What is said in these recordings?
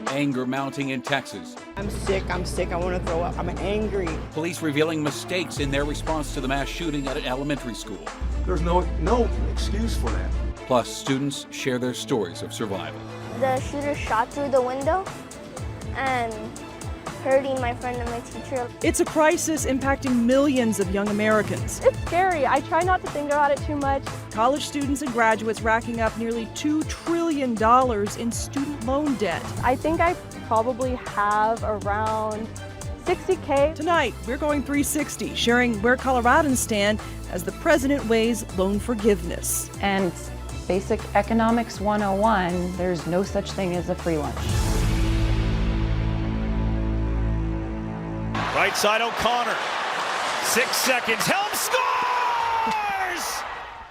Anger mounting in Texas. I'm sick, I want to throw up, I'm angry. Police revealing mistakes in their response to the mass shooting at an elementary school. There's no excuse for that. Plus, students share their stories of survival. The shooter shot through the window and hurting my friend and my teacher. It's a crisis impacting millions of young Americans. It's scary. I try not to think about it too much. College students and graduates racking up nearly $2 trillion in student loan debt. I think I probably have around $60K. Tonight, we're going 360, sharing where Coloradans stand as the president weighs loan forgiveness. And basic economics 101, there's no such thing as a free lunch. Right side O'Connor, 6 seconds, Helm scores!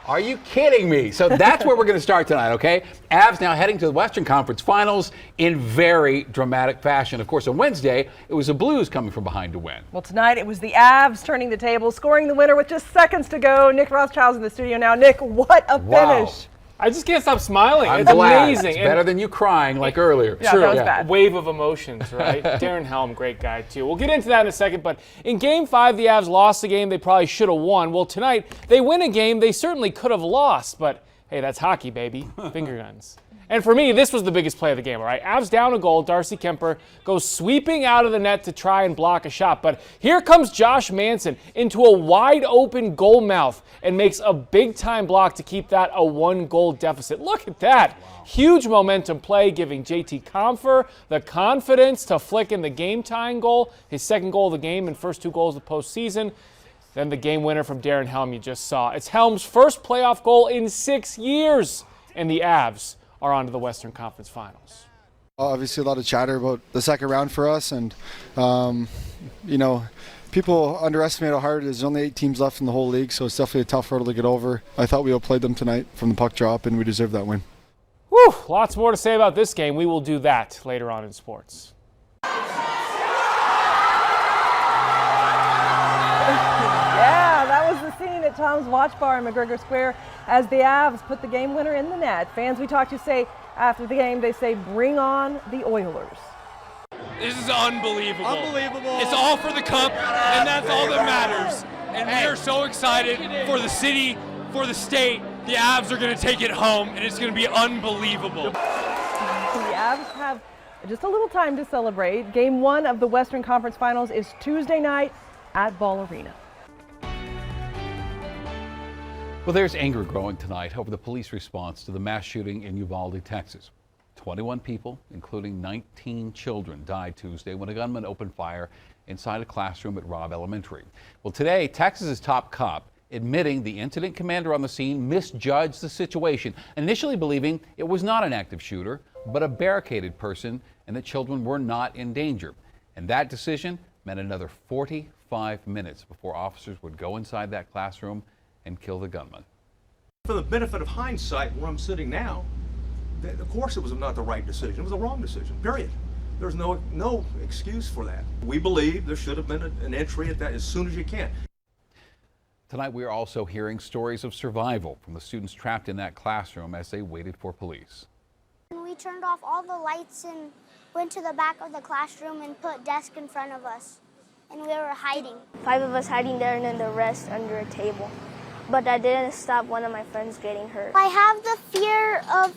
Are you kidding me? So that's where we're going to start tonight, okay? Avs now heading to the Western Conference Finals in very dramatic fashion. Of course, on Wednesday, it was the Blues coming from behind to win. Well, tonight it was the Avs turning the table, scoring the winner with just seconds to go. Nick Rothschild's in the studio now. Nick, what a finish. I just can't stop smiling. I'm it's glad. amazing. It's better than you crying like earlier. Yeah, that was bad. Wave of emotions, right? Darren Helm, great guy too. We'll get into that in a second, but in Game 5, the Avs lost a game they probably should have won. Well, tonight, they win a game they certainly could have lost, but hey, that's hockey, baby. Finger guns. And for me, this was the biggest play of the game, all right? Avs down a goal. Darcy Kemper goes sweeping out of the net to try and block a shot. But here comes Josh Manson into a wide-open goal mouth and makes a big-time block to keep that a 1-goal deficit. Look at that. Wow. Huge momentum play, giving JT Compher the confidence to flick in the game-tying goal, his second goal of the game and first 2 goals of the postseason. Then the game winner from Darren Helm you just saw. It's Helm's first playoff goal in 6 years, and the Avs are on to the Western Conference Finals. Obviously a lot of chatter about the second round for us, and people underestimate how hard it is. There's only 8 teams left in the whole league, so it's definitely a tough hurdle to get over. I thought we outplayed them tonight from the puck drop, and we deserve that win. Whew, lots more to say about this game. We will do that later on in sports. Yeah, that was the scene at Tom's Watch Bar in McGregor Square as the Avs put the game winner in the net. Fans we talked to say after the game, they say, bring on the Oilers. This is unbelievable. Unbelievable. It's all for the cup, and that's all that matters. And we are so excited for the city, for the state. The Avs are going to take it home, and it's going to be unbelievable. The Avs have just a little time to celebrate. Game 1 of the Western Conference Finals is Tuesday night at Ball Arena. Well, there's anger growing tonight over the police response to the mass shooting in Uvalde, Texas. 21 people, including 19 children, died Tuesday when a gunman opened fire inside a classroom at Robb Elementary. Well, today, Texas's top cop admitting the incident commander on the scene misjudged the situation, initially believing it was not an active shooter, but a barricaded person, and that children were not in danger. And that decision meant another 45 minutes before officers would go inside that classroom and kill the gunman. For the benefit of hindsight, where I'm sitting now, of course it was not the right decision. It was the wrong decision, period. There's no excuse for that. We believe there should have been an entry at that as soon as you can. Tonight we are also hearing stories of survival from the students trapped in that classroom as they waited for police. We turned off all the lights and went to the back of the classroom and put desk in front of us. And we were hiding. 5 of us hiding there and then the rest under a table. But that didn't stop one of my friends getting hurt. I have the fear of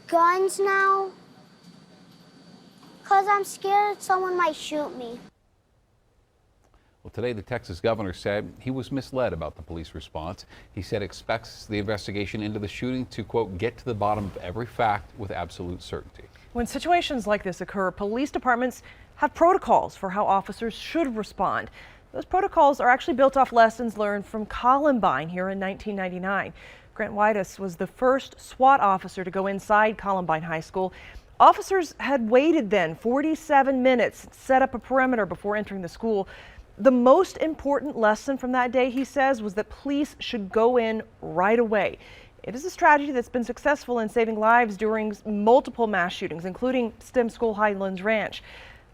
guns now because I'm scared someone might shoot me. Well, today the Texas governor said he was misled about the police response. He said expects the investigation into the shooting to, quote, get to the bottom of every fact with absolute certainty. When situations like this occur, police departments have protocols for how officers should respond. Those protocols are actually built off lessons learned from Columbine here in 1999. Grant Whitus was the first SWAT officer to go inside Columbine High School. Officers had waited then 47 minutes, set up a perimeter before entering the school. The most important lesson from that day, he says, was that police should go in right away. It is a strategy that's been successful in saving lives during multiple mass shootings, including STEM School Highlands Ranch.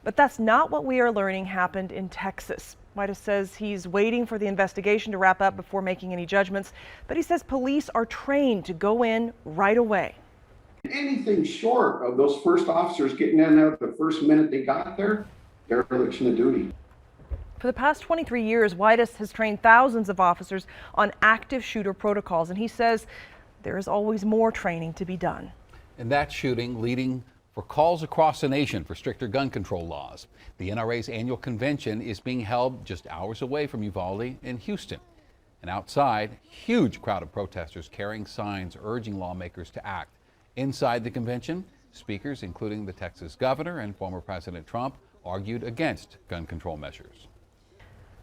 But that's not what we are learning happened in Texas. White says he's waiting for the investigation to wrap up before making any judgments, but he says police are trained to go in right away. Anything short of those first officers getting in there the first minute they got there, dereliction of duty. For the past 23 years, White has trained thousands of officers on active shooter protocols, and he says there is always more training to be done. And that shooting leading for calls across the nation for stricter gun control laws. The NRA's annual convention is being held just hours away from Uvalde in Houston. And outside, huge crowd of protesters carrying signs urging lawmakers to act. Inside the convention, speakers, including the Texas governor and former President Trump, argued against gun control measures.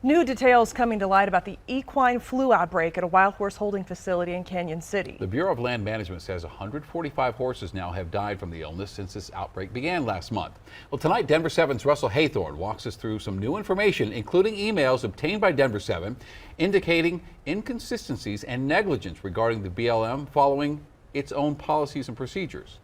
New details coming to light about the equine flu outbreak at a wild horse holding facility in Canyon City. The Bureau of Land Management says 145 horses now have died from the illness since this outbreak began last month. Well, tonight, Denver 7's Russell Haythorne walks us through some new information, including emails obtained by Denver 7 indicating inconsistencies and negligence regarding the BLM following its own policies and procedures.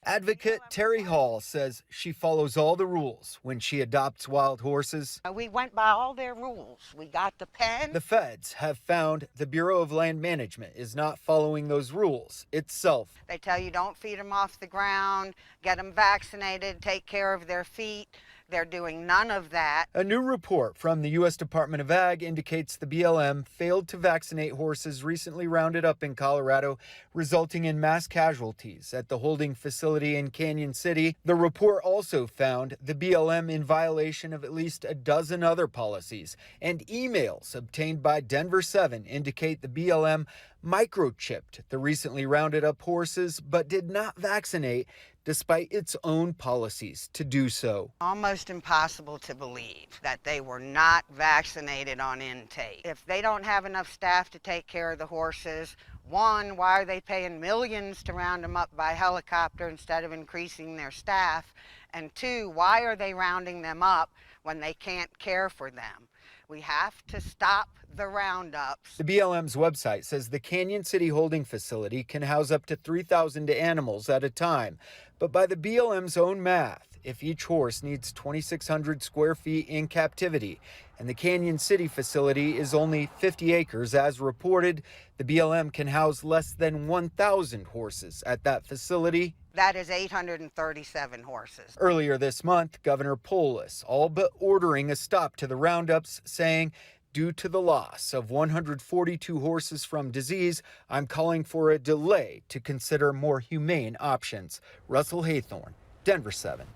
Advocate Terry Hall says she follows all the rules when she adopts wild horses. We went by all their rules. We got the pen. The feds have found the Bureau of Land Management is not following those rules itself. They tell you don't feed them off the ground, get them vaccinated, take care of their feet. They're doing none of that. A new report from the U.S. Department of Ag indicates the BLM failed to vaccinate horses recently rounded up in Colorado, resulting in mass casualties at the holding facility in Canyon City. The report also found the BLM in violation of at least a dozen other policies, and emails obtained by Denver 7 indicate the BLM microchipped the recently rounded up horses but did not vaccinate despite its own policies to do so. Almost impossible to believe that they were not vaccinated on intake. If they don't have enough staff to take care of the horses, one, why are they paying millions to round them up by helicopter instead of increasing their staff? And two, why are they rounding them up when they can't care for them? We have to stop the roundups. The BLM's website says the Canyon City holding facility can house up to 3,000 animals at a time. But by the BLM's own math, if each horse needs 2,600 square feet in captivity, and the Canyon City facility is only 50 acres as reported, the BLM can house less than 1,000 horses at that facility. That is 837 horses. Earlier this month, Governor Polis all but ordering a stop to the roundups, saying, due to the loss of 142 horses from disease, I'm calling for a delay to consider more humane options. Russell Haythorne, Denver 7.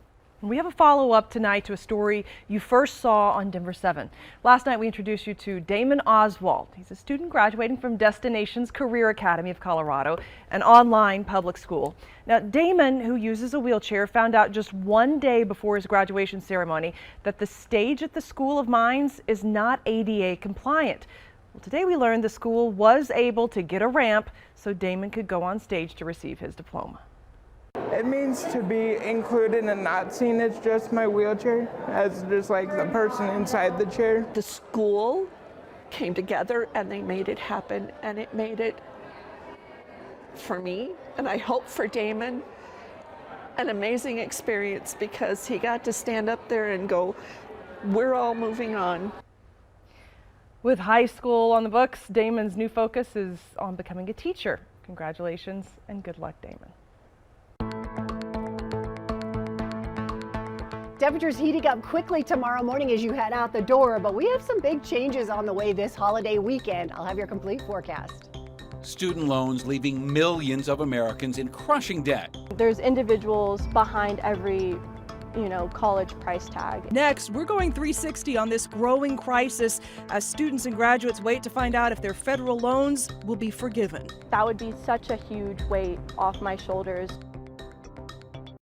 We have a follow-up tonight to a story you first saw on Denver 7. Last night we introduced you to Damon Oswald. He's a student graduating from Destinations Career Academy of Colorado, an online public school. Now Damon, who uses a wheelchair, found out just one day before his graduation ceremony that the stage at the School of Mines is not ADA compliant. Well, today we learned the school was able to get a ramp so Damon could go on stage to receive his diploma. It means to be included and not seen as just my wheelchair, as just like the person inside the chair. The school came together and they made it happen, and it made it, for me, and I hope for Damon, an amazing experience because he got to stand up there and go, we're all moving on. With high school on the books, Damon's new focus is on becoming a teacher. Congratulations and good luck, Damon. Temperatures heating up quickly tomorrow morning as you head out the door, but we have some big changes on the way this holiday weekend. I'll have your complete forecast. Student loans leaving millions of Americans in crushing debt. There's individuals behind every, college price tag. Next, we're going 360 on this growing crisis as students and graduates wait to find out if their federal loans will be forgiven. That would be such a huge weight off my shoulders.